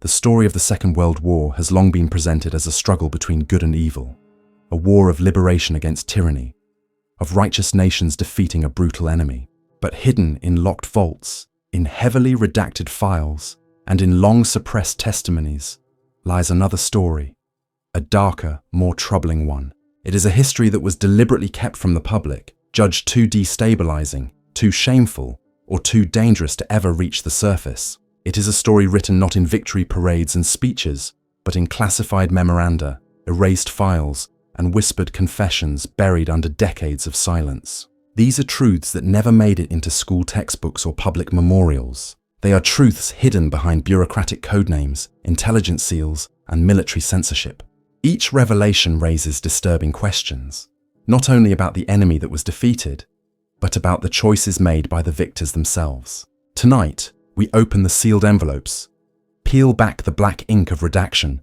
the story of the Second World War has long been presented as a struggle between good and evil, a war of liberation against tyranny, of righteous nations defeating a brutal enemy. But hidden in locked vaults, in heavily redacted files, and in long-suppressed testimonies, lies another story, a darker, more troubling one. It is a history that was deliberately kept from the public, judged too destabilizing, too shameful, or too dangerous to ever reach the surface. It is a story written not in victory parades and speeches, but in classified memoranda, erased files, and whispered confessions buried under decades of silence. These are truths that never made it into school textbooks or public memorials. They are truths hidden behind bureaucratic codenames, intelligence seals, and military censorship. Each revelation raises disturbing questions, not only about the enemy that was defeated, but about the choices made by the victors themselves. Tonight, we open the sealed envelopes, peel back the black ink of redaction,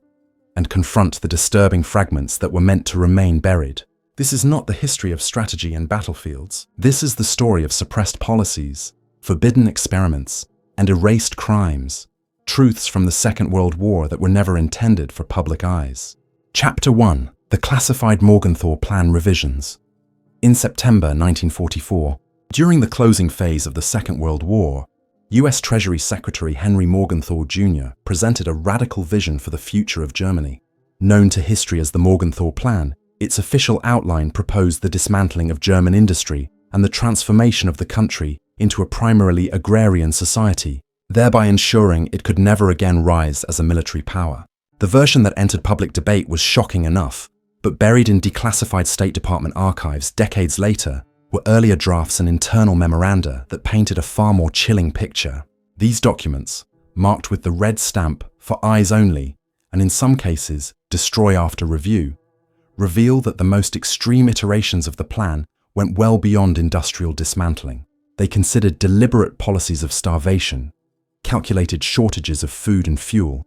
and confront the disturbing fragments that were meant to remain buried. This is not the history of strategy and battlefields. This is the story of suppressed policies, forbidden experiments, and erased crimes, truths from the Second World War that were never intended for public eyes. Chapter 1: The Classified Morgenthau Plan Revisions. In September 1944, during the closing phase of the Second World War, U.S. Treasury Secretary Henry Morgenthau Jr. presented a radical vision for the future of Germany. Known to history as the Morgenthau Plan, its official outline proposed the dismantling of German industry and the transformation of the country into a primarily agrarian society, thereby ensuring it could never again rise as a military power. The version that entered public debate was shocking enough, but buried in declassified State Department archives decades later were earlier drafts and internal memoranda that painted a far more chilling picture. These documents, marked with the red stamp for eyes only, and in some cases, destroy after review, reveal that the most extreme iterations of the plan went well beyond industrial dismantling. They considered deliberate policies of starvation, calculated shortages of food and fuel,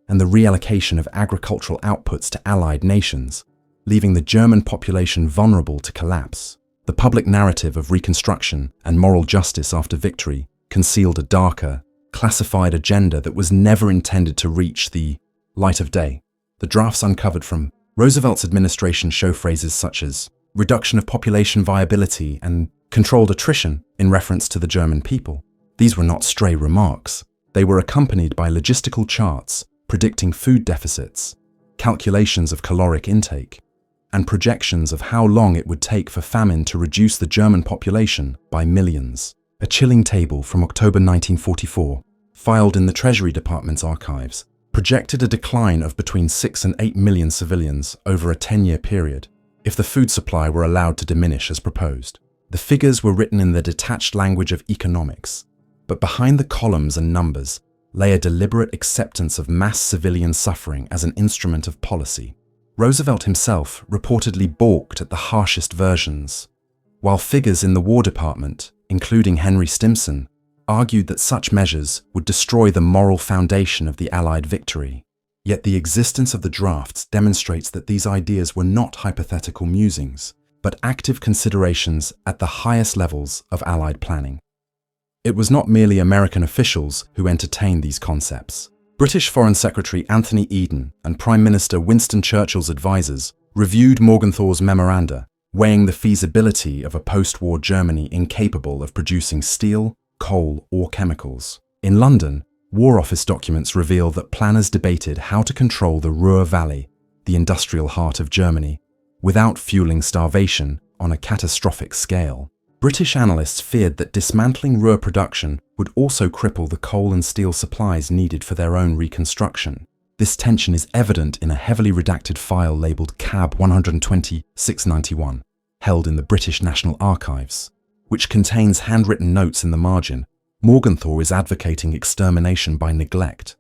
and the reallocation of agricultural outputs to allied nations, leaving the German population vulnerable to collapse. The public narrative of reconstruction and moral justice after victory concealed a darker, classified agenda that was never intended to reach the light of day. The drafts uncovered from Roosevelt's administration show phrases such as reduction of population viability and controlled attrition in reference to the German people. These were not stray remarks. They were accompanied by logistical charts predicting food deficits, calculations of caloric intake, and projections of how long it would take for famine to reduce the German population by millions. A chilling table from October 1944, filed in the Treasury Department's archives, projected a decline of between 6 and 8 million civilians over a 10-year period, if the food supply were allowed to diminish as proposed. The figures were written in the detached language of economics, but behind the columns and numbers lay a deliberate acceptance of mass civilian suffering as an instrument of policy. Roosevelt himself reportedly balked at the harshest versions, while figures in the War Department, including Henry Stimson, argued that such measures would destroy the moral foundation of the Allied victory. Yet the existence of the drafts demonstrates that these ideas were not hypothetical musings, but active considerations at the highest levels of Allied planning. It was not merely American officials who entertained these concepts. British Foreign Secretary Anthony Eden and Prime Minister Winston Churchill's advisors reviewed Morgenthau's memoranda, weighing the feasibility of a post-war Germany incapable of producing steel, coal, or chemicals. In London, War Office documents reveal that planners debated how to control the Ruhr Valley, the industrial heart of Germany, without fueling starvation on a catastrophic scale. British analysts feared that dismantling Ruhr production would also cripple the coal and steel supplies needed for their own reconstruction. This tension is evident in a heavily redacted file labelled CAB 120-691, held in the British National Archives, which contains handwritten notes in the margin. Morgenthau is advocating extermination by neglect.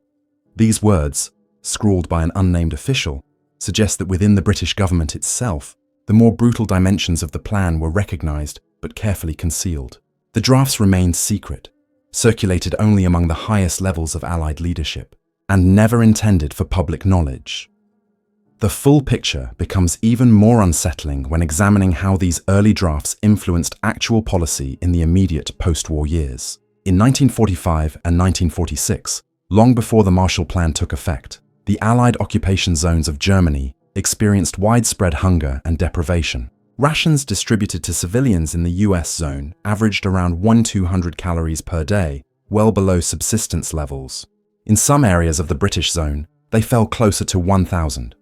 These words, scrawled by an unnamed official, suggest that within the British government itself, the more brutal dimensions of the plan were recognised but carefully concealed. The drafts remained secret, circulated only among the highest levels of Allied leadership, and never intended for public knowledge. The full picture becomes even more unsettling when examining how these early drafts influenced actual policy in the immediate post-war years. In 1945 and 1946, Long before the Marshall Plan took effect, the Allied occupation zones of Germany experienced widespread hunger and deprivation. Rations distributed to civilians in the US zone averaged around 1,200 calories per day, well below subsistence levels. In some areas of the British zone, they fell closer to 1,000.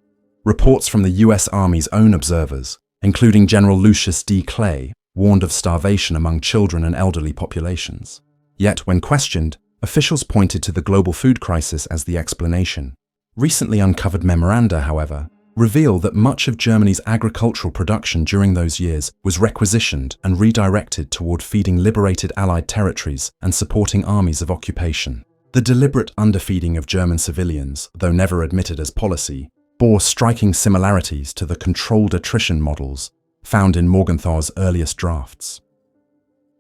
Reports from the US Army's own observers, including General Lucius D. Clay, warned of starvation among children and elderly populations. Yet, when questioned, officials pointed to the global food crisis as the explanation. Recently uncovered memoranda, however, reveal that much of Germany's agricultural production during those years was requisitioned and redirected toward feeding liberated Allied territories and supporting armies of occupation. The deliberate underfeeding of German civilians, though never admitted as policy, bore striking similarities to the controlled attrition models found in Morgenthau's earliest drafts.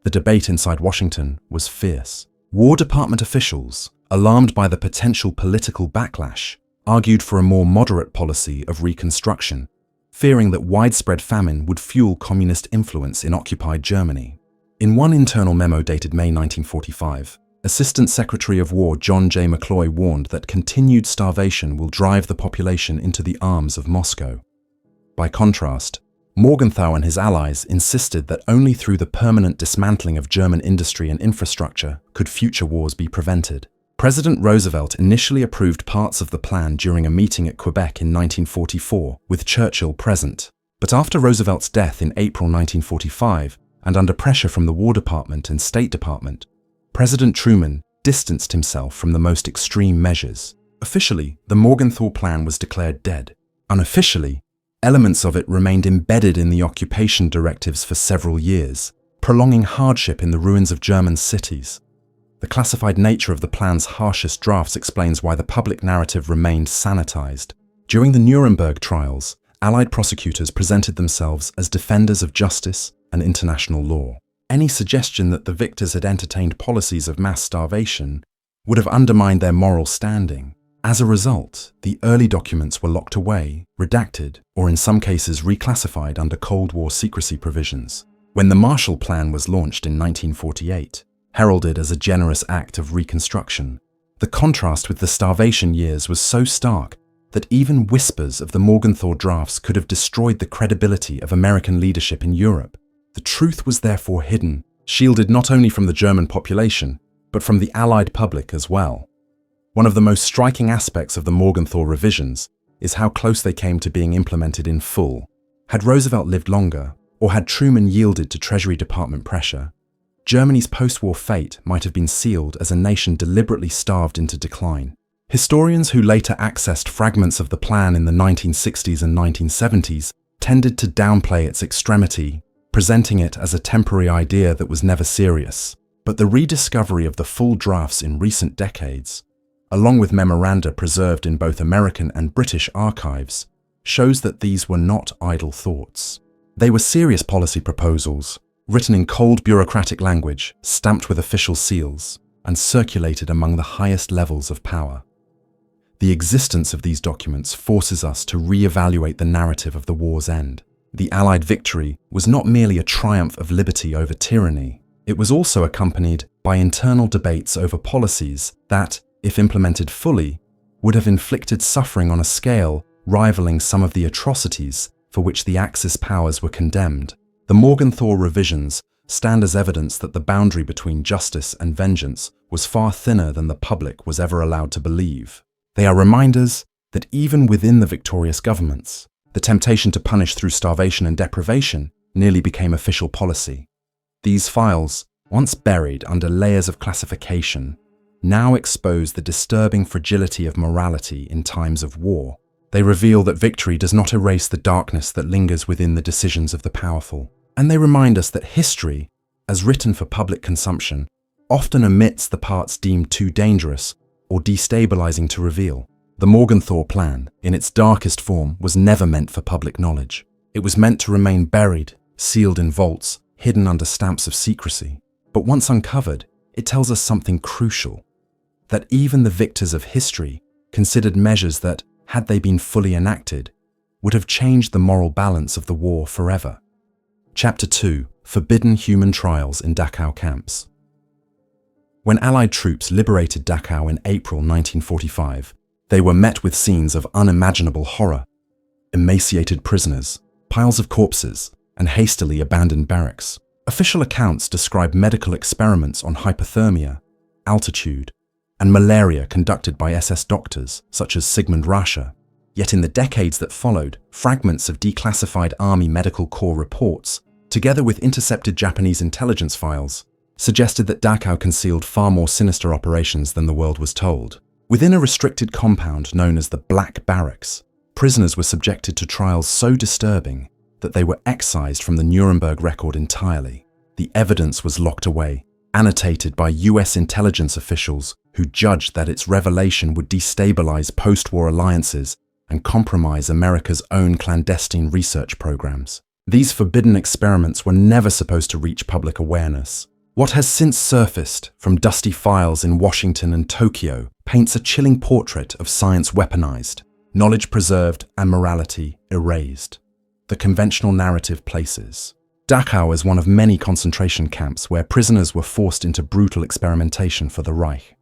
The debate inside Washington was fierce. War Department officials, alarmed by the potential political backlash, argued for a more moderate policy of reconstruction, fearing that widespread famine would fuel communist influence in occupied Germany. In one internal memo dated May 1945, Assistant Secretary of War John J. McCloy warned that continued starvation will drive the population into the arms of Moscow. By contrast, Morgenthau and his allies insisted that only through the permanent dismantling of German industry and infrastructure could future wars be prevented. President Roosevelt initially approved parts of the plan during a meeting at Quebec in 1944, with Churchill present. But after Roosevelt's death in April 1945, and under pressure from the War Department and State Department, President Truman distanced himself from the most extreme measures. Officially, the Morgenthau Plan was declared dead. Unofficially, elements of it remained embedded in the occupation directives for several years, prolonging hardship in the ruins of German cities. The classified nature of the plan's harshest drafts explains why the public narrative remained sanitized. During the Nuremberg trials, Allied prosecutors presented themselves as defenders of justice and international law. Any suggestion that the victors had entertained policies of mass starvation would have undermined their moral standing. As a result, the early documents were locked away, redacted, or in some cases reclassified under Cold War secrecy provisions. When the Marshall Plan was launched in 1948, heralded as a generous act of reconstruction, the contrast with the starvation years was so stark that even whispers of the Morgenthau drafts could have destroyed the credibility of American leadership in Europe. The truth was therefore hidden, shielded not only from the German population, but from the Allied public as well. One of the most striking aspects of the Morgenthau revisions is how close they came to being implemented in full. Had Roosevelt lived longer, or had Truman yielded to Treasury Department pressure, Germany's post-war fate might have been sealed as a nation deliberately starved into decline. Historians who later accessed fragments of the plan in the 1960s and 1970s tended to downplay its extremity, presenting it as a temporary idea that was never serious. But the rediscovery of the full drafts in recent decades, along with memoranda preserved in both American and British archives, shows that these were not idle thoughts. They were serious policy proposals, written in cold bureaucratic language, stamped with official seals, and circulated among the highest levels of power. The existence of these documents forces us to re-evaluate the narrative of the war's end. The Allied victory was not merely a triumph of liberty over tyranny, it was also accompanied by internal debates over policies that, if implemented fully, would have inflicted suffering on a scale rivaling some of the atrocities for which the Axis powers were condemned. The Morgenthau revisions stand as evidence that the boundary between justice and vengeance was far thinner than the public was ever allowed to believe. They are reminders that even within the victorious governments, the temptation to punish through starvation and deprivation nearly became official policy. These files, once buried under layers of classification, now expose the disturbing fragility of morality in times of war. They reveal that victory does not erase the darkness that lingers within the decisions of the powerful. And they remind us that history, as written for public consumption, often omits the parts deemed too dangerous or destabilizing to reveal. The Morgenthau Plan, in its darkest form, was never meant for public knowledge. It was meant to remain buried, sealed in vaults, hidden under stamps of secrecy. But once uncovered, it tells us something crucial: that even the victors of history considered measures that, had they been fully enacted, would have changed the moral balance of the war forever. Chapter 2: Forbidden Human Trials in Dachau Camps. When Allied troops liberated Dachau in April 1945, they were met with scenes of unimaginable horror. Emaciated prisoners, piles of corpses, and hastily abandoned barracks. Official accounts describe medical experiments on hypothermia, altitude, and malaria conducted by SS doctors such as Sigmund Rasche. Yet in the decades that followed, fragments of declassified Army Medical Corps reports, together with intercepted Japanese intelligence files, suggested that Dachau concealed far more sinister operations than the world was told. Within a restricted compound known as the Black Barracks, prisoners were subjected to trials so disturbing that they were excised from the Nuremberg record entirely. The evidence was locked away, annotated by US intelligence officials who judged that its revelation would destabilize post-war alliances and compromise America's own clandestine research programs. These forbidden experiments were never supposed to reach public awareness. What has since surfaced from dusty files in Washington and Tokyo paints a chilling portrait of science weaponized, knowledge preserved, and morality erased. The conventional narrative places Dachau as one of many concentration camps where prisoners were forced into brutal experimentation for the Reich.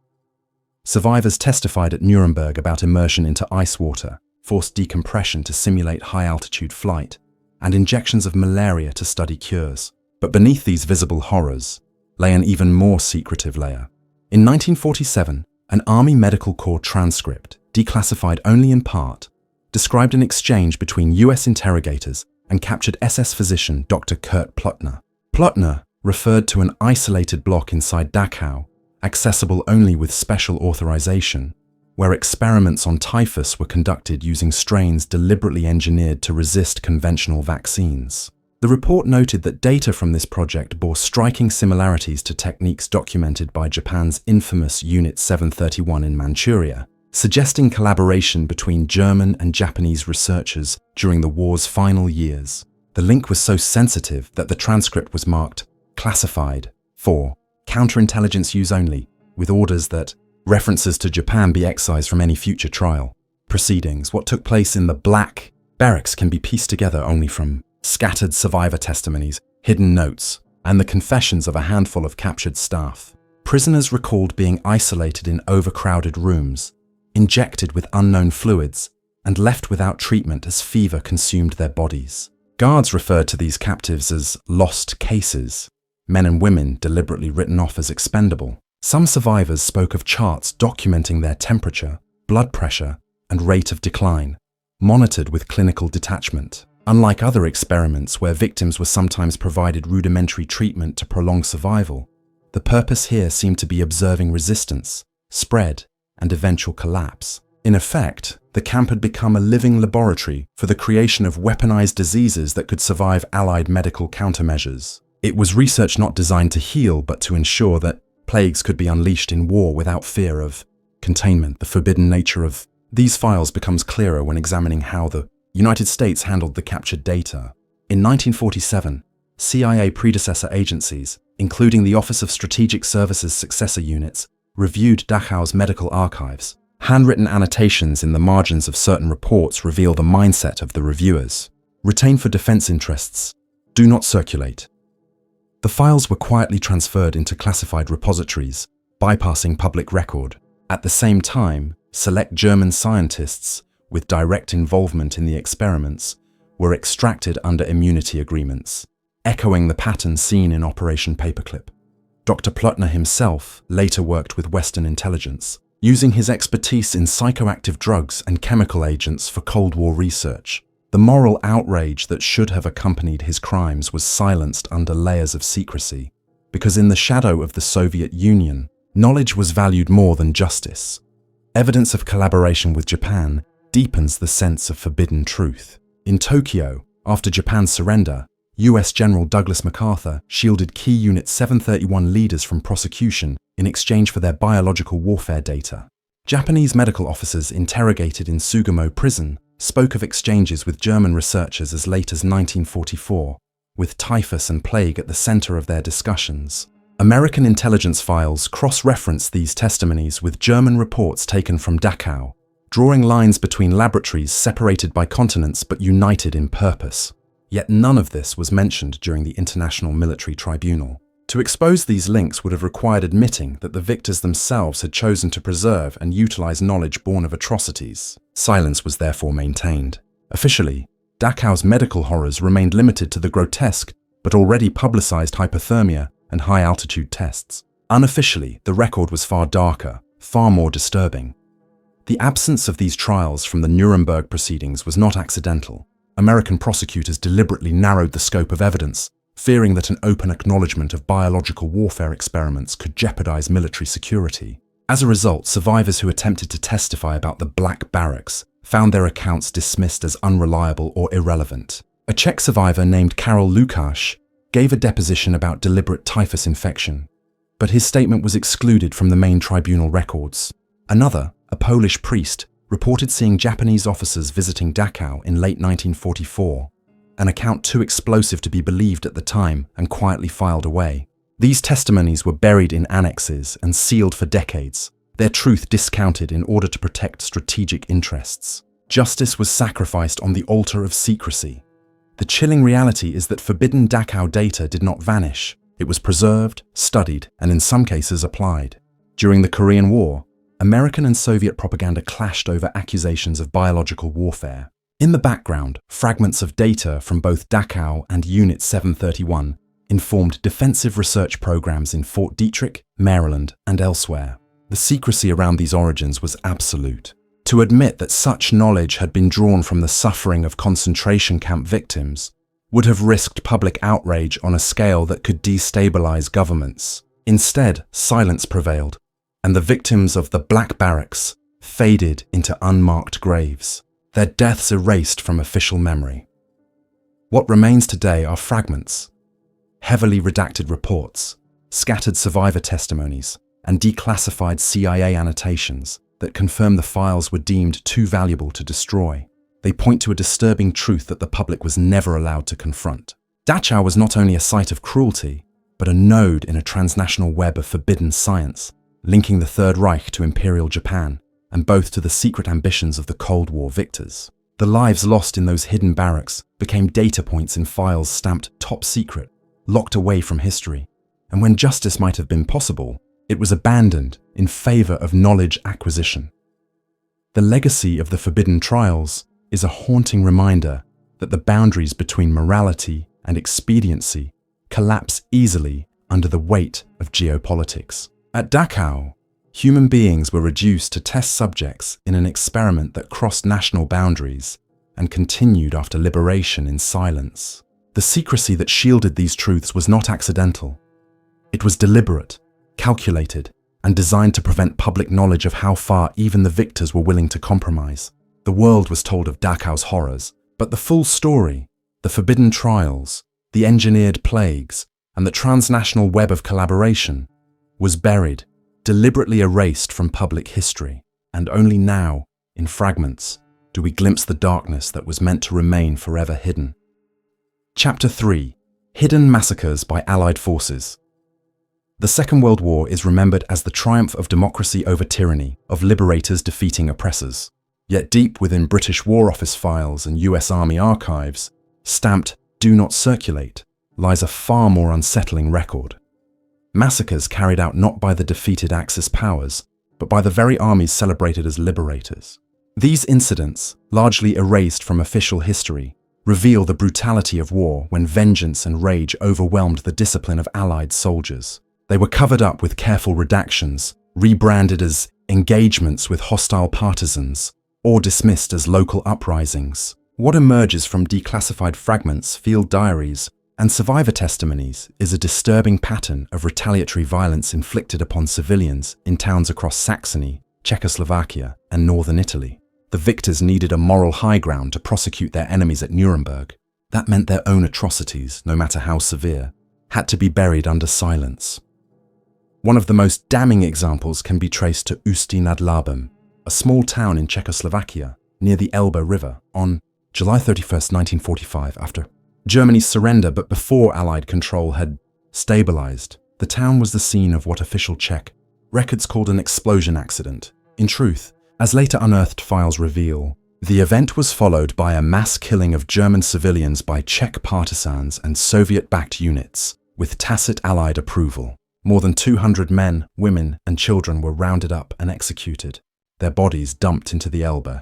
Survivors testified at Nuremberg about immersion into ice water, forced decompression to simulate high-altitude flight, and injections of malaria to study cures. But beneath these visible horrors lay an even more secretive layer. In 1947, an Army Medical Corps transcript, declassified only in part, described an exchange between US interrogators and captured SS physician Dr. Kurt Plotner. Plotner referred to an isolated block inside Dachau, accessible only with special authorization, where experiments on typhus were conducted using strains deliberately engineered to resist conventional vaccines. The report noted that data from this project bore striking similarities to techniques documented by Japan's infamous Unit 731 in Manchuria, suggesting collaboration between German and Japanese researchers during the war's final years. The link was so sensitive that the transcript was marked classified for counterintelligence use only, with orders that references to Japan be excised from any future trial proceedings. What took place in the Black Barracks can be pieced together only from scattered survivor testimonies, hidden notes, and the confessions of a handful of captured staff. Prisoners recalled being isolated in overcrowded rooms, injected with unknown fluids, and left without treatment as fever consumed their bodies. Guards referred to these captives as lost cases, men and women deliberately written off as expendable. Some survivors spoke of charts documenting their temperature, blood pressure, and rate of decline, monitored with clinical detachment. Unlike other experiments where victims were sometimes provided rudimentary treatment to prolong survival, the purpose here seemed to be observing resistance, spread, and eventual collapse. In effect, the camp had become a living laboratory for the creation of weaponized diseases that could survive Allied medical countermeasures. It was research not designed to heal, but to ensure that plagues could be unleashed in war without fear of containment. The forbidden nature of these files becomes clearer when examining how the United States handled the captured data. In 1947, CIA predecessor agencies, including the Office of Strategic Services successor units, reviewed Dachau's medical archives. Handwritten annotations in the margins of certain reports reveal the mindset of the reviewers. Retain for defense interests. Do not circulate. The files were quietly transferred into classified repositories, bypassing public record. At the same time, select German scientists with direct involvement in the experiments were extracted under immunity agreements, echoing the pattern seen in Operation Paperclip. Dr. Plotner himself later worked with Western intelligence, using his expertise in psychoactive drugs and chemical agents for Cold War research. The moral outrage that should have accompanied his crimes was silenced under layers of secrecy, because in the shadow of the Soviet Union, knowledge was valued more than justice. Evidence of collaboration with Japan deepens the sense of forbidden truth. In Tokyo, after Japan's surrender, US General Douglas MacArthur shielded key Unit 731 leaders from prosecution in exchange for their biological warfare data. Japanese medical officers interrogated in Sugamo prison spoke of exchanges with German researchers as late as 1944, with typhus and plague at the center of their discussions. American intelligence files cross-reference these testimonies with German reports taken from Dachau, drawing lines between laboratories separated by continents but united in purpose. Yet none of this was mentioned during the International Military Tribunal. To expose these links would have required admitting that the victors themselves had chosen to preserve and utilize knowledge born of atrocities. Silence was therefore maintained. Officially, Dachau's medical horrors remained limited to the grotesque but already publicized hypothermia and high-altitude tests. Unofficially, the record was far darker, far more disturbing. The absence of these trials from the Nuremberg proceedings was not accidental. American prosecutors deliberately narrowed the scope of evidence, fearing that an open acknowledgement of biological warfare experiments could jeopardize military security. As a result, survivors who attempted to testify about the Black Barracks found their accounts dismissed as unreliable or irrelevant. A Czech survivor named Karol Lukáš gave a deposition about deliberate typhus infection, but his statement was excluded from the main tribunal records. Another, a Polish priest, reported seeing Japanese officers visiting Dachau in late 1944, an account too explosive to be believed at the time and quietly filed away. These testimonies were buried in annexes and sealed for decades, their truth discounted in order to protect strategic interests. Justice was sacrificed on the altar of secrecy. The chilling reality is that forbidden Dachau data did not vanish. It was preserved, studied, and in some cases applied. During the Korean War, American and Soviet propaganda clashed over accusations of biological warfare. In the background, fragments of data from both Dachau and Unit 731 informed defensive research programs in Fort Detrick, Maryland, and elsewhere. The secrecy around these origins was absolute. To admit that such knowledge had been drawn from the suffering of concentration camp victims would have risked public outrage on a scale that could destabilize governments. Instead, silence prevailed, and the victims of the Black Barracks faded into unmarked graves, their deaths erased from official memory. What remains today are fragments, heavily redacted reports, scattered survivor testimonies, and declassified CIA annotations that confirm the files were deemed too valuable to destroy. They point to a disturbing truth that the public was never allowed to confront. Dachau was not only a site of cruelty, but a node in a transnational web of forbidden science, linking the Third Reich to Imperial Japan, and both to the secret ambitions of the Cold War victors. The lives lost in those hidden barracks became data points in files stamped top secret, locked away from history, and when justice might have been possible, it was abandoned in favor of knowledge acquisition. The legacy of the forbidden trials is a haunting reminder that the boundaries between morality and expediency collapse easily under the weight of geopolitics. At Dachau, human beings were reduced to test subjects in an experiment that crossed national boundaries and continued after liberation in silence. The secrecy that shielded these truths was not accidental. It was deliberate, calculated, and designed to prevent public knowledge of how far even the victors were willing to compromise. The world was told of Dachau's horrors, but the full story, the forbidden trials, the engineered plagues, and the transnational web of collaboration, was buried, deliberately erased from public history, and only now, in fragments, do we glimpse the darkness that was meant to remain forever hidden. Chapter 3: Hidden Massacres by Allied Forces. The Second World War is remembered as the triumph of democracy over tyranny, of liberators defeating oppressors. Yet deep within British War Office files and US Army archives, stamped "Do Not Circulate," lies a far more unsettling record. Massacres carried out not by the defeated Axis powers, but by the very armies celebrated as liberators. These incidents, largely erased from official history, reveal the brutality of war when vengeance and rage overwhelmed the discipline of Allied soldiers. They were covered up with careful redactions, rebranded as engagements with hostile partisans, or dismissed as local uprisings. What emerges from declassified fragments, field diaries, and survivor testimonies is a disturbing pattern of retaliatory violence inflicted upon civilians in towns across Saxony, Czechoslovakia, and northern Italy. The victors needed a moral high ground to prosecute their enemies at Nuremberg. That meant their own atrocities, no matter how severe, had to be buried under silence. One of the most damning examples can be traced to Ústí nad Labem, a small town in Czechoslovakia near the Elbe River, on July 31, 1945, after Germany's surrender but before Allied control had stabilized. The town was the scene of what official Czech records called an explosion accident. In truth, as later unearthed files reveal, the event was followed by a mass killing of German civilians by Czech partisans and Soviet-backed units, with tacit Allied approval. More than 200 men, women, and children were rounded up and executed, their bodies dumped into the Elbe.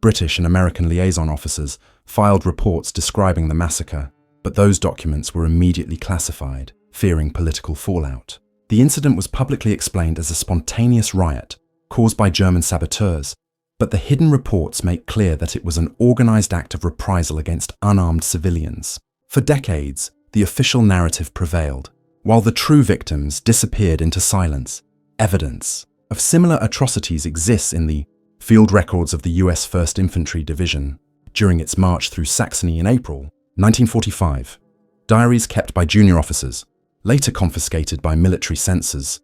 British and American liaison officers filed reports describing the massacre, but those documents were immediately classified, fearing political fallout. The incident was publicly explained as a spontaneous riot caused by German saboteurs, but the hidden reports make clear that it was an organized act of reprisal against unarmed civilians. For decades, the official narrative prevailed, while the true victims disappeared into silence. Evidence of similar atrocities exists in the field records of the US 1st Infantry Division during its march through Saxony in April 1945. Diaries kept by junior officers, later confiscated by military censors,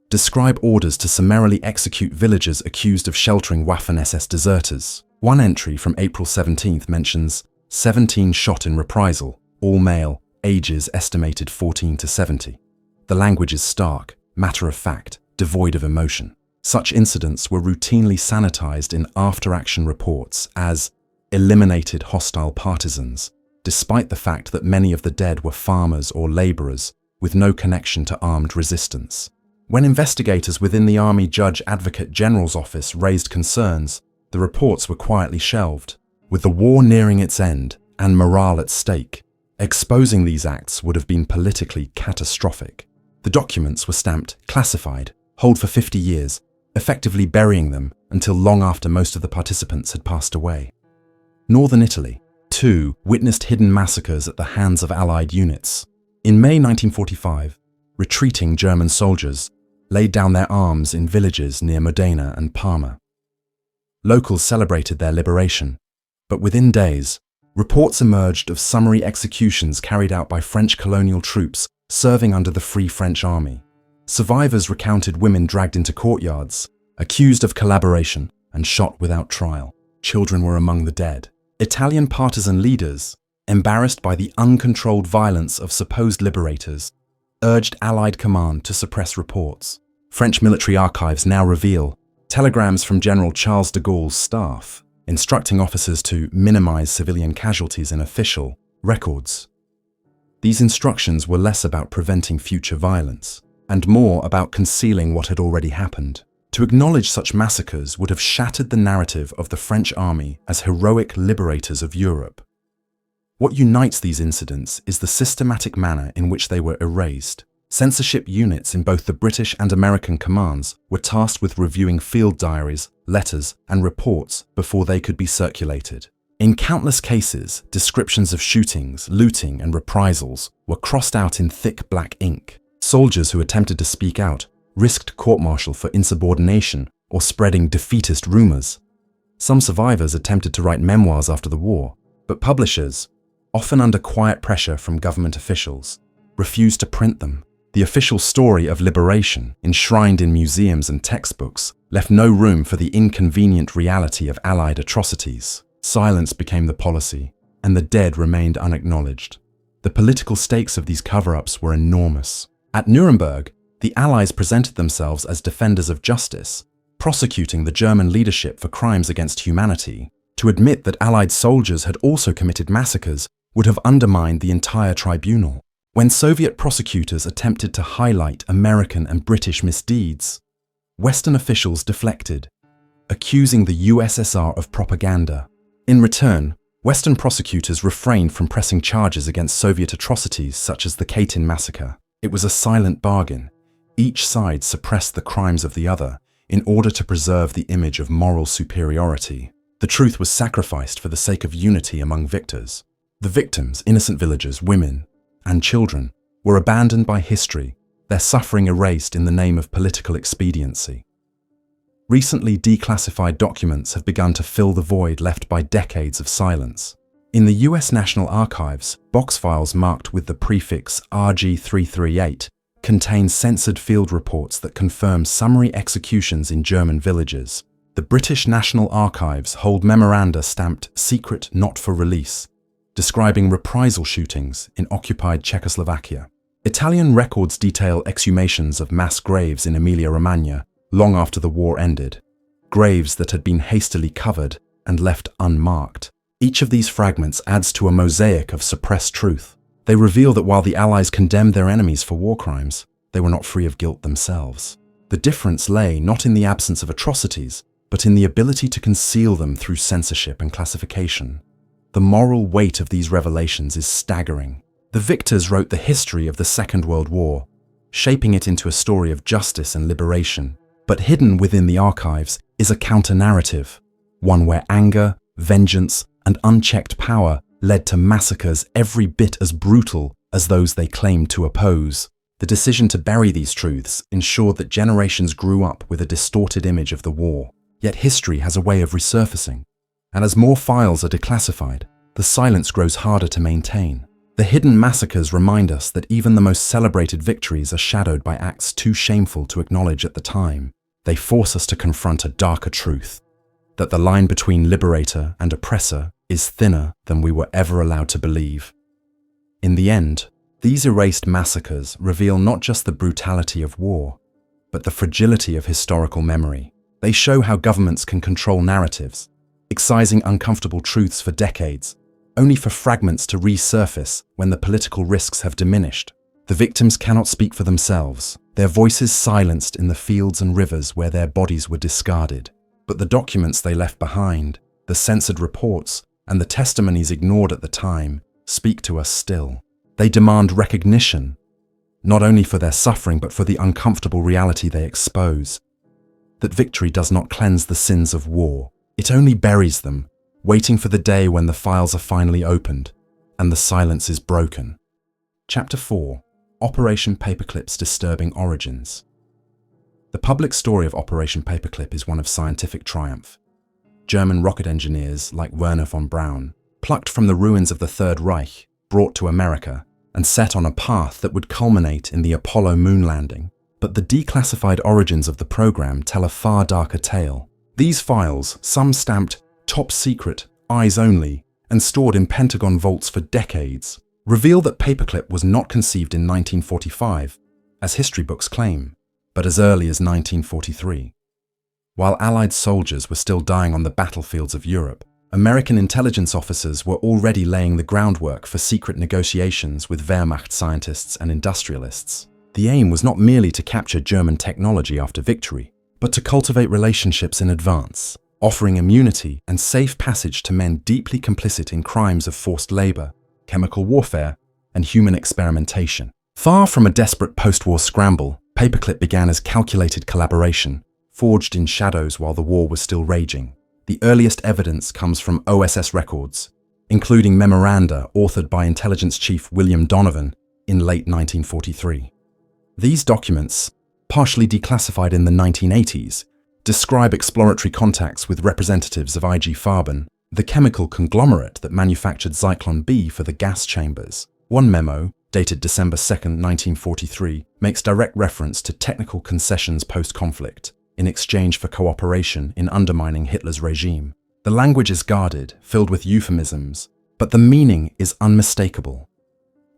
describe orders to summarily execute villagers accused of sheltering Waffen-SS deserters. One entry from April 17th mentions 17 shot in reprisal, all male, ages estimated 14 to 70. The language is stark, matter-of-fact, devoid of emotion. Such incidents were routinely sanitized in after-action reports as eliminated hostile partisans, despite the fact that many of the dead were farmers or laborers with no connection to armed resistance. When investigators within the Army Judge Advocate General's office raised concerns, the reports were quietly shelved. With the war nearing its end and morale at stake, exposing these acts would have been politically catastrophic. The documents were stamped classified, hold for 50 years, effectively burying them until long after most of the participants had passed away. Northern Italy, too, witnessed hidden massacres at the hands of Allied units. In May 1945, retreating German soldiers laid down their arms in villages near Modena and Parma. Locals celebrated their liberation, but within days, reports emerged of summary executions carried out by French colonial troops serving under the Free French Army. Survivors recounted women dragged into courtyards, accused of collaboration, and shot without trial. Children were among the dead. Italian partisan leaders, embarrassed by the uncontrolled violence of supposed liberators, urged Allied command to suppress reports. French military archives now reveal telegrams from General Charles de Gaulle's staff, instructing officers to minimize civilian casualties in official records. These instructions were less about preventing future violence, and more about concealing what had already happened. To acknowledge such massacres would have shattered the narrative of the French army as heroic liberators of Europe. What unites these incidents is the systematic manner in which they were erased. Censorship units in both the British and American commands were tasked with reviewing field diaries, letters, and reports before they could be circulated. In countless cases, descriptions of shootings, looting, and reprisals were crossed out in thick black ink. Soldiers who attempted to speak out risked court-martial for insubordination or spreading defeatist rumors. Some survivors attempted to write memoirs after the war, but publishers, often under quiet pressure from government officials, refused to print them. The official story of liberation, enshrined in museums and textbooks, left no room for the inconvenient reality of Allied atrocities. Silence became the policy, and the dead remained unacknowledged. The political stakes of these cover-ups were enormous. At Nuremberg, the Allies presented themselves as defenders of justice, prosecuting the German leadership for crimes against humanity. To admit that Allied soldiers had also committed massacres would have undermined the entire tribunal. When Soviet prosecutors attempted to highlight American and British misdeeds, Western officials deflected, accusing the USSR of propaganda. In return, Western prosecutors refrained from pressing charges against Soviet atrocities such as the Katyn massacre. It was a silent bargain. Each side suppressed the crimes of the other in order to preserve the image of moral superiority. The truth was sacrificed for the sake of unity among victors. The victims, innocent villagers, women, and children, were abandoned by history, their suffering erased in the name of political expediency. Recently declassified documents have begun to fill the void left by decades of silence. In the US National Archives, box files marked with the prefix RG338 contain censored field reports that confirm summary executions in German villages. The British National Archives hold memoranda stamped "Secret Not for Release," describing reprisal shootings in occupied Czechoslovakia. Italian records detail exhumations of mass graves in Emilia-Romagna long after the war ended, graves that had been hastily covered and left unmarked. Each of these fragments adds to a mosaic of suppressed truth. They reveal that while the Allies condemned their enemies for war crimes, they were not free of guilt themselves. The difference lay not in the absence of atrocities, but in the ability to conceal them through censorship and classification. The moral weight of these revelations is staggering. The victors wrote the history of the Second World War, shaping it into a story of justice and liberation. But hidden within the archives is a counter-narrative, one where anger, vengeance, and unchecked power led to massacres every bit as brutal as those they claimed to oppose. The decision to bury these truths ensured that generations grew up with a distorted image of the war. Yet history has a way of resurfacing, and as more files are declassified, the silence grows harder to maintain. The hidden massacres remind us that even the most celebrated victories are shadowed by acts too shameful to acknowledge at the time. They force us to confront a darker truth, that the line between liberator and oppressor is thinner than we were ever allowed to believe. In the end, these erased massacres reveal not just the brutality of war, but the fragility of historical memory. They show how governments can control narratives, excising uncomfortable truths for decades, only for fragments to resurface when the political risks have diminished. The victims cannot speak for themselves, their voices silenced in the fields and rivers where their bodies were discarded. But the documents they left behind, the censored reports, and the testimonies ignored at the time, speak to us still. They demand recognition, not only for their suffering but for the uncomfortable reality they expose. That victory does not cleanse the sins of war. It only buries them, waiting for the day when the files are finally opened and the silence is broken. Chapter 4. Operation Paperclip's Disturbing Origins. The public story of Operation Paperclip is one of scientific triumph. German rocket engineers like Wernher von Braun, plucked from the ruins of the Third Reich, brought to America, and set on a path that would culminate in the Apollo moon landing. But the declassified origins of the program tell a far darker tale. These files, some stamped top secret, eyes only, and stored in Pentagon vaults for decades, reveal that Paperclip was not conceived in 1945, as history books claim, but as early as 1943. While Allied soldiers were still dying on the battlefields of Europe, American intelligence officers were already laying the groundwork for secret negotiations with Wehrmacht scientists and industrialists. The aim was not merely to capture German technology after victory, but to cultivate relationships in advance, offering immunity and safe passage to men deeply complicit in crimes of forced labor, chemical warfare, and human experimentation. Far from a desperate post-war scramble, Paperclip began as calculated collaboration, forged in shadows while the war was still raging. The earliest evidence comes from OSS records, including memoranda authored by Intelligence Chief William Donovan in late 1943. These documents, partially declassified in the 1980s, describe exploratory contacts with representatives of IG Farben, the chemical conglomerate that manufactured Zyklon B for the gas chambers. One memo, dated December 2, 1943, makes direct reference to technical concessions post-conflict, in exchange for cooperation in undermining Hitler's regime. The language is guarded, filled with euphemisms, but the meaning is unmistakable.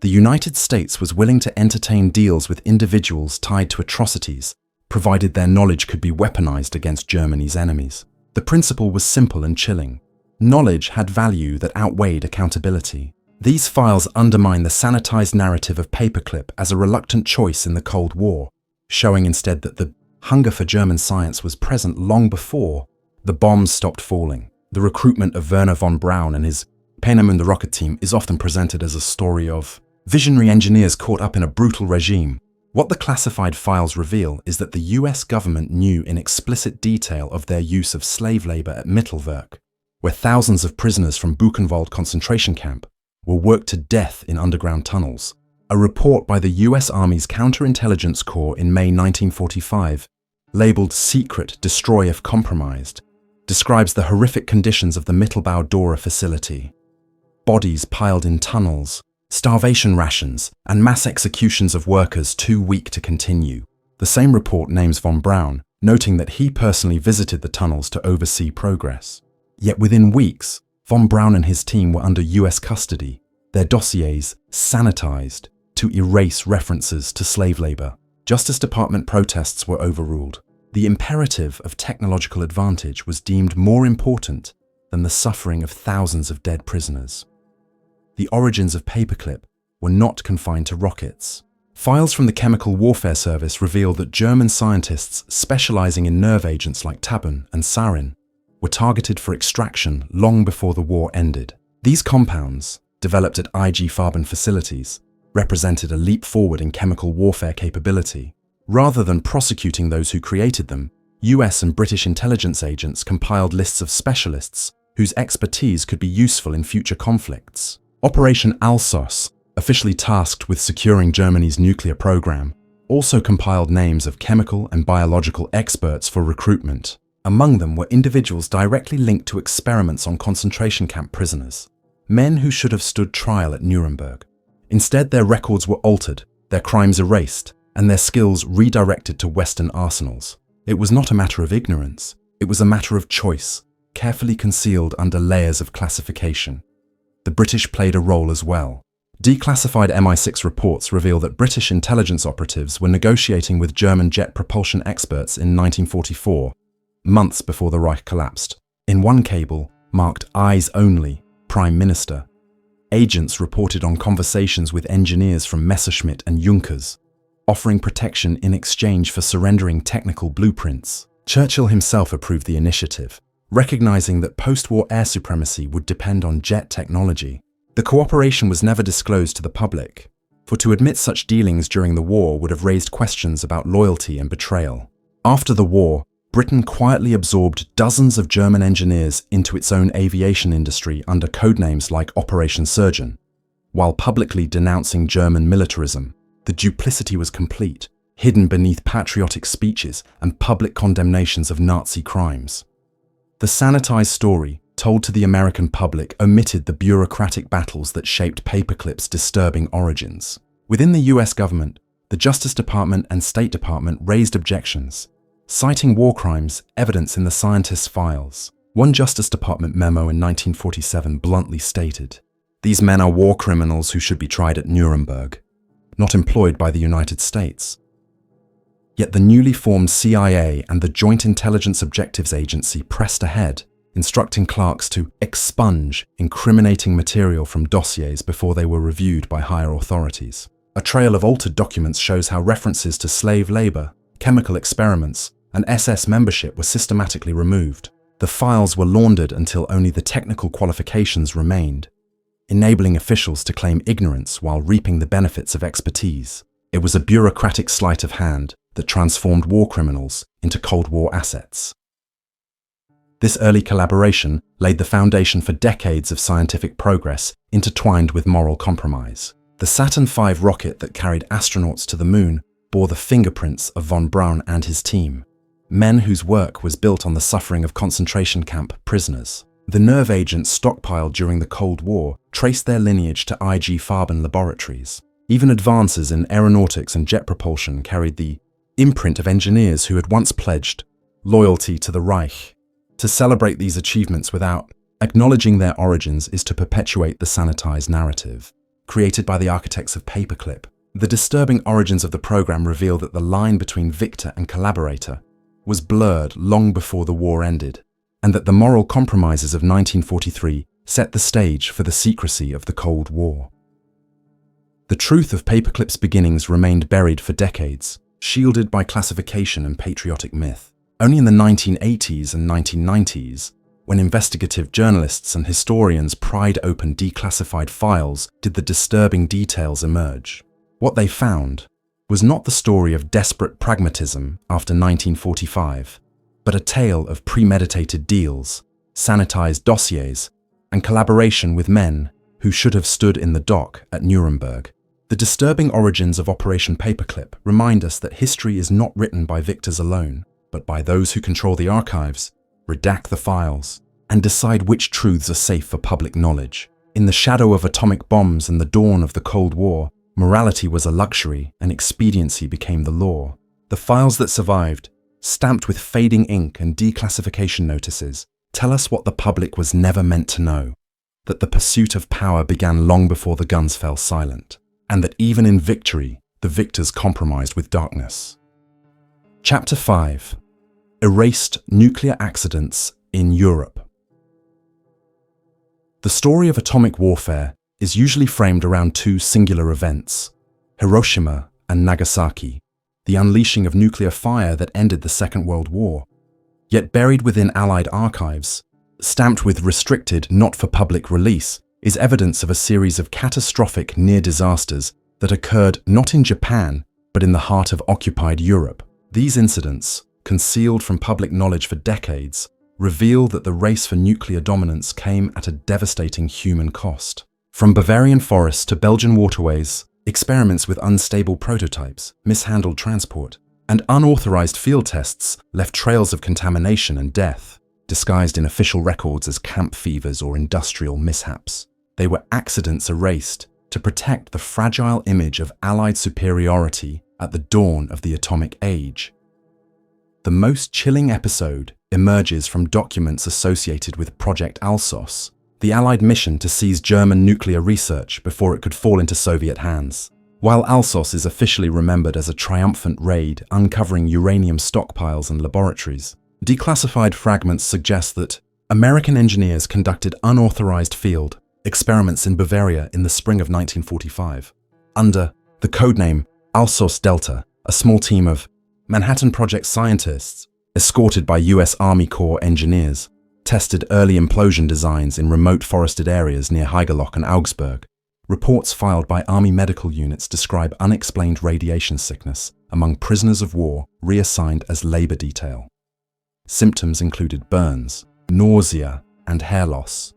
The United States was willing to entertain deals with individuals tied to atrocities, provided their knowledge could be weaponized against Germany's enemies. The principle was simple and chilling. Knowledge had value that outweighed accountability. These files undermine the sanitized narrative of Paperclip as a reluctant choice in the Cold War, showing instead that the hunger for German science was present long before the bombs stopped falling. The recruitment of Wernher von Braun and his Peenemünde rocket team is often presented as a story of visionary engineers caught up in a brutal regime. What the classified files reveal is that the US government knew in explicit detail of their use of slave labor at Mittelwerk, where thousands of prisoners from Buchenwald concentration camp were worked to death in underground tunnels. A report by the US Army's Counterintelligence Corps in May 1945, labeled Secret, Destroy if Compromised, describes the horrific conditions of the Mittelbau Dora facility. Bodies piled in tunnels, starvation rations, and mass executions of workers too weak to continue. The same report names von Braun, noting that he personally visited the tunnels to oversee progress. Yet within weeks, von Braun and his team were under US custody, their dossiers sanitized to erase references to slave labor. Justice Department protests were overruled. The imperative of technological advantage was deemed more important than the suffering of thousands of dead prisoners. The origins of Paperclip were not confined to rockets. Files from the Chemical Warfare Service reveal that German scientists specializing in nerve agents like tabun and sarin were targeted for extraction long before the war ended. These compounds, developed at IG Farben facilities, represented a leap forward in chemical warfare capability. Rather than prosecuting those who created them, US and British intelligence agents compiled lists of specialists whose expertise could be useful in future conflicts. Operation Alsos, officially tasked with securing Germany's nuclear program, also compiled names of chemical and biological experts for recruitment. Among them were individuals directly linked to experiments on concentration camp prisoners, men who should have stood trial at Nuremberg. Instead, their records were altered, their crimes erased, and their skills redirected to Western arsenals. It was not a matter of ignorance, it was a matter of choice, carefully concealed under layers of classification. The British played a role as well. Declassified MI6 reports reveal that British intelligence operatives were negotiating with German jet propulsion experts in 1944, months before the Reich collapsed. In one cable, marked Eyes Only, Prime Minister, agents reported on conversations with engineers from Messerschmitt and Junkers, offering protection in exchange for surrendering technical blueprints. Churchill himself approved the initiative, recognizing that post-war air supremacy would depend on jet technology. The cooperation was never disclosed to the public, for to admit such dealings during the war would have raised questions about loyalty and betrayal. After the war, Britain quietly absorbed dozens of German engineers into its own aviation industry under codenames like Operation Surgeon. While publicly denouncing German militarism, the duplicity was complete, hidden beneath patriotic speeches and public condemnations of Nazi crimes. The sanitized story, told to the American public, omitted the bureaucratic battles that shaped Paperclip's disturbing origins. Within the US government, the Justice Department and State Department raised objections, citing war crimes evidence in the scientists' files. One Justice Department memo in 1947 bluntly stated, "These men are war criminals who should be tried at Nuremberg, not employed by the United States." Yet the newly formed CIA and the Joint Intelligence Objectives Agency pressed ahead, instructing clerks to expunge incriminating material from dossiers before they were reviewed by higher authorities. A trail of altered documents shows how references to slave labor, chemical experiments, and SS membership were systematically removed. The files were laundered until only the technical qualifications remained, enabling officials to claim ignorance while reaping the benefits of expertise. It was a bureaucratic sleight of hand that transformed war criminals into Cold War assets. This early collaboration laid the foundation for decades of scientific progress intertwined with moral compromise. The Saturn V rocket that carried astronauts to the moon bore the fingerprints of von Braun and his team, men whose work was built on the suffering of concentration camp prisoners. The nerve agents stockpiled during the Cold War traced their lineage to IG Farben laboratories. Even advances in aeronautics and jet propulsion carried the imprint of engineers who had once pledged loyalty to the Reich. To celebrate these achievements without acknowledging their origins is to perpetuate the sanitized narrative, created by the architects of Paperclip. The disturbing origins of the program reveal that the line between victor and collaborator was blurred long before the war ended, and that the moral compromises of 1943 set the stage for the secrecy of the Cold War. The truth of Paperclip's beginnings remained buried for decades, shielded by classification and patriotic myth. Only in the 1980s and 1990s, when investigative journalists and historians pried open declassified files, did the disturbing details emerge. What they found was not the story of desperate pragmatism after 1945, but a tale of premeditated deals, sanitized dossiers, and collaboration with men who should have stood in the dock at Nuremberg. The disturbing origins of Operation Paperclip remind us that history is not written by victors alone, but by those who control the archives, redact the files, and decide which truths are safe for public knowledge. In the shadow of atomic bombs and the dawn of the Cold War, morality was a luxury and expediency became the law. The files that survived, stamped with fading ink and declassification notices, tell us what the public was never meant to know, that the pursuit of power began long before the guns fell silent, and that even in victory, the victors compromised with darkness. Chapter 5. Erased Nuclear Accidents in Europe. The story of atomic warfare is usually framed around two singular events: Hiroshima and Nagasaki, the unleashing of nuclear fire that ended the Second World War. Yet buried within Allied archives, stamped with restricted, not for public release, is evidence of a series of catastrophic near disasters that occurred not in Japan, but in the heart of occupied Europe. These incidents, concealed from public knowledge for decades, reveal that the race for nuclear dominance came at a devastating human cost. From Bavarian forests to Belgian waterways, experiments with unstable prototypes, mishandled transport, and unauthorized field tests left trails of contamination and death, disguised in official records as camp fevers or industrial mishaps. They were accidents erased to protect the fragile image of Allied superiority at the dawn of the atomic age. The most chilling episode emerges from documents associated with Project Alsos, the Allied mission to seize German nuclear research before it could fall into Soviet hands. While Alsos is officially remembered as a triumphant raid uncovering uranium stockpiles and laboratories, declassified fragments suggest that American engineers conducted unauthorized field experiments in Bavaria in the spring of 1945. Under the codename Alsos Delta, a small team of Manhattan Project scientists, escorted by US Army Corps engineers, tested early implosion designs in remote forested areas near Haigerloch and Augsburg. Reports filed by Army medical units describe unexplained radiation sickness among prisoners of war reassigned as labor detail. Symptoms included burns, nausea, and hair loss,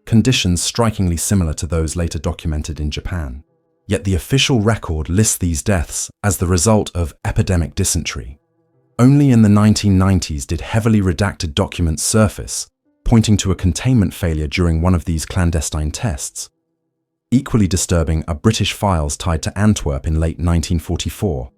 conditions strikingly similar to those later documented in Japan. Yet the official record lists these deaths as the result of epidemic dysentery. Only in the 1990s did heavily redacted documents surface, pointing to a containment failure during one of these clandestine tests. Equally disturbing are British files tied to Antwerp in late 1944.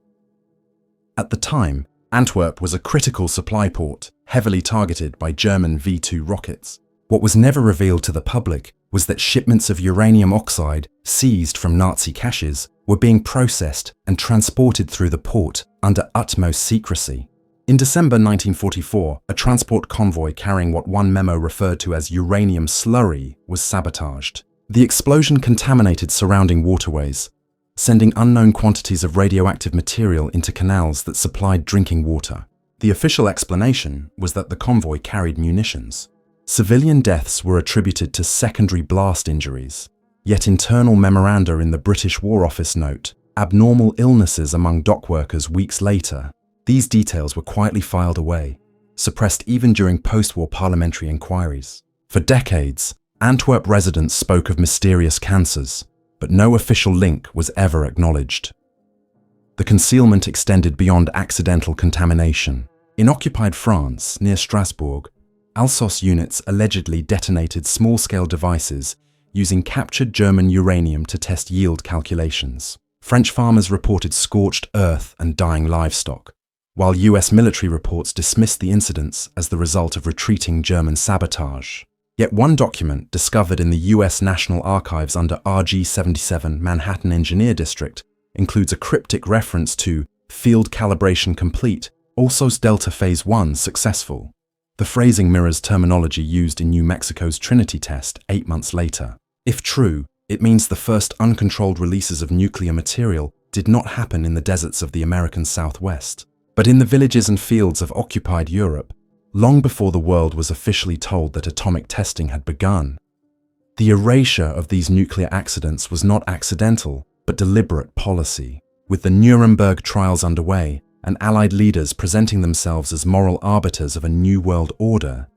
At the time, Antwerp was a critical supply port, heavily targeted by German V-2 rockets. What was never revealed to the public was that shipments of uranium oxide seized from Nazi caches were being processed and transported through the port under utmost secrecy. In December 1944, a transport convoy carrying what one memo referred to as uranium slurry was sabotaged. The explosion contaminated surrounding waterways, sending unknown quantities of radioactive material into canals that supplied drinking water. The official explanation was that the convoy carried munitions. Civilian deaths were attributed to secondary blast injuries, yet internal memoranda in the British War Office note abnormal illnesses among dock workers weeks later. These details were quietly filed away, suppressed even during post-war parliamentary inquiries. For decades, Antwerp residents spoke of mysterious cancers, but no official link was ever acknowledged. The concealment extended beyond accidental contamination. In occupied France, near Strasbourg, Alsos units allegedly detonated small-scale devices using captured German uranium to test yield calculations. French farmers reported scorched earth and dying livestock, while US military reports dismissed the incidents as the result of retreating German sabotage. Yet one document discovered in the US National Archives under RG-77 Manhattan Engineer District includes a cryptic reference to field calibration complete, Alsos Delta Phase 1 successful. The phrasing mirrors terminology used in New Mexico's Trinity test 8 months later. If true, it means the first uncontrolled releases of nuclear material did not happen in the deserts of the American Southwest, but in the villages and fields of occupied Europe, long before the world was officially told that atomic testing had begun. The erasure of these nuclear accidents was not accidental, but deliberate policy. With the Nuremberg trials underway, and Allied leaders presenting themselves as moral arbiters of a new world order,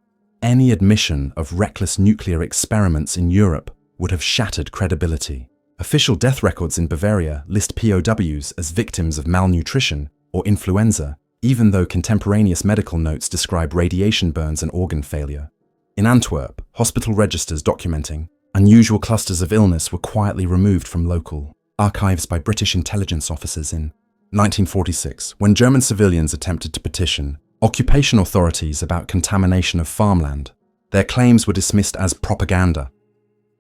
any admission of reckless nuclear experiments in Europe would have shattered credibility. Official death records in Bavaria list POWs as victims of malnutrition or influenza, even though contemporaneous medical notes describe radiation burns and organ failure. In Antwerp, hospital registers documenting unusual clusters of illness were quietly removed from local archives by British intelligence officers in 1946, when German civilians attempted to petition occupation authorities about contamination of farmland. Their claims were dismissed as propaganda.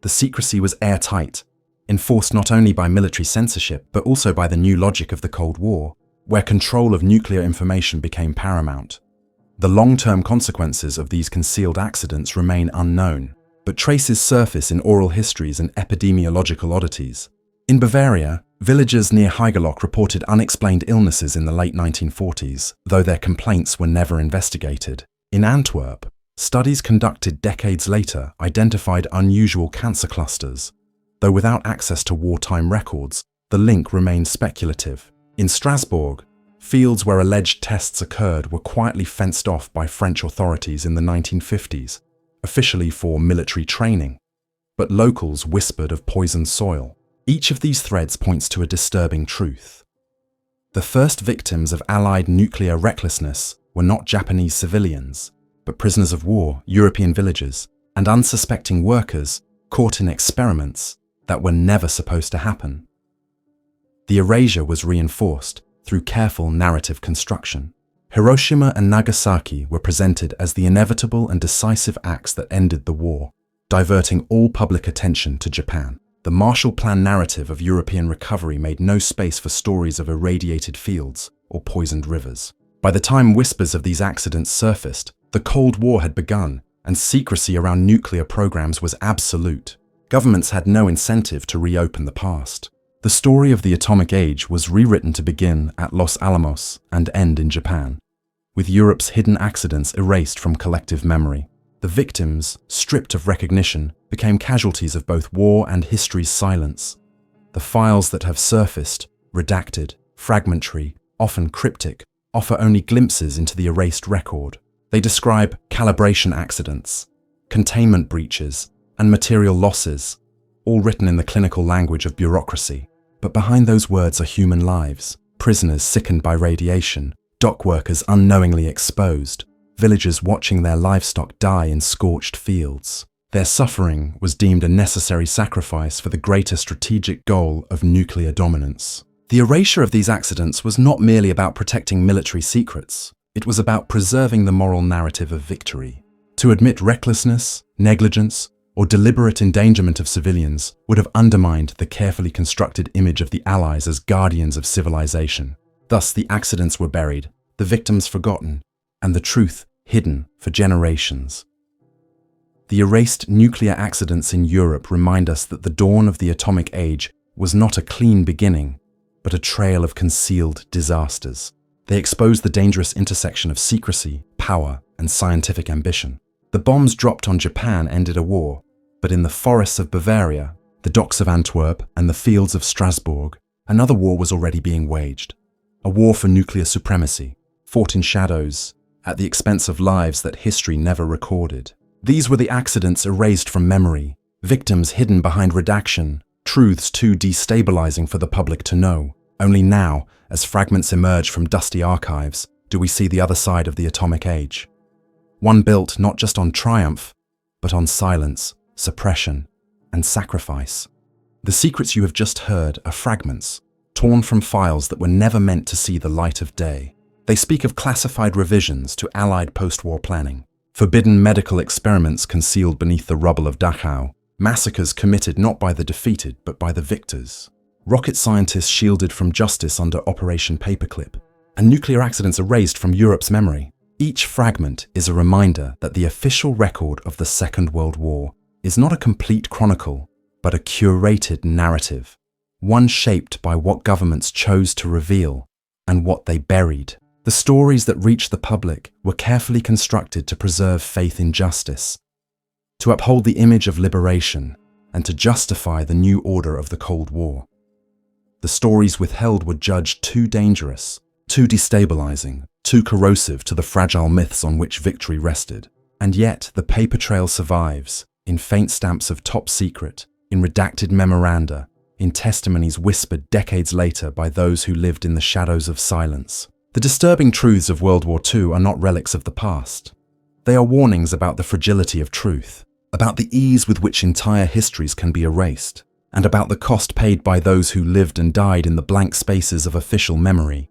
The secrecy was airtight, enforced not only by military censorship but also by the new logic of the Cold War, where control of nuclear information became paramount. The long-term consequences of these concealed accidents remain unknown, but but traces surface in oral histories and epidemiological oddities. In Bavaria, villagers near Haigerloch reported unexplained illnesses in the late 1940s, though their complaints were never investigated. In Antwerp, studies conducted decades later identified unusual cancer clusters. Though without access to wartime records, the link remained speculative. In Strasbourg, fields where alleged tests occurred were quietly fenced off by French authorities in the 1950s, officially for military training, but locals whispered of poisoned soil. Each of these threads points to a disturbing truth. The first victims of Allied nuclear recklessness were not Japanese civilians, but prisoners of war, European villagers, and unsuspecting workers caught in experiments that were never supposed to happen. The erasure was reinforced through careful narrative construction. Hiroshima and Nagasaki were presented as the inevitable and decisive acts that ended the war, diverting all public attention to Japan. The Marshall Plan narrative of European recovery made no space for stories of irradiated fields or poisoned rivers. By the time whispers of these accidents surfaced, the Cold War had begun, and secrecy around nuclear programs was absolute. Governments had no incentive to reopen the past. The story of the atomic age was rewritten to begin at Los Alamos and end in Japan, with Europe's hidden accidents erased from collective memory. The victims, stripped of recognition, became casualties of both war and history's silence. The files that have surfaced, redacted, fragmentary, often cryptic, offer only glimpses into the erased record. They describe calibration accidents, containment breaches, and material losses, all written in the clinical language of bureaucracy. But behind those words are human lives, prisoners sickened by radiation, dock workers unknowingly exposed, villagers watching their livestock die in scorched fields. Their suffering was deemed a necessary sacrifice for the greater strategic goal of nuclear dominance. The erasure of these accidents was not merely about protecting military secrets. It was about preserving the moral narrative of victory. To admit recklessness, negligence, or deliberate endangerment of civilians would have undermined the carefully constructed image of the Allies as guardians of civilization. Thus, the accidents were buried, the victims forgotten, and the truth hidden for generations. The erased nuclear accidents in Europe remind us that the dawn of the atomic age was not a clean beginning, but a trail of concealed disasters. They expose the dangerous intersection of secrecy, power, and scientific ambition. The bombs dropped on Japan ended a war, but in the forests of Bavaria, the docks of Antwerp, and the fields of Strasbourg, another war was already being waged. A war for nuclear supremacy, fought in shadows, at the expense of lives that history never recorded. These were the accidents erased from memory, victims hidden behind redaction, truths too destabilizing for the public to know. Only now, as fragments emerge from dusty archives, do we see the other side of the atomic age. One built not just on triumph, but on silence, suppression, and sacrifice. The secrets you have just heard are fragments, torn from files that were never meant to see the light of day. They speak of classified revisions to Allied post-war planning, forbidden medical experiments concealed beneath the rubble of Dachau, massacres committed not by the defeated but by the victors, rocket scientists shielded from justice under Operation Paperclip, and nuclear accidents erased from Europe's memory. Each fragment is a reminder that the official record of the Second World War is not a complete chronicle, but a curated narrative, one shaped by what governments chose to reveal and what they buried. The stories that reached the public were carefully constructed to preserve faith in justice, to uphold the image of liberation, and to justify the new order of the Cold War. The stories withheld were judged too dangerous, too destabilizing, too corrosive to the fragile myths on which victory rested. And yet, the paper trail survives, in faint stamps of top secret, in redacted memoranda, in testimonies whispered decades later by those who lived in the shadows of silence. The disturbing truths of World War II are not relics of the past. They are warnings about the fragility of truth, about the ease with which entire histories can be erased, and about the cost paid by those who lived and died in the blank spaces of official memory.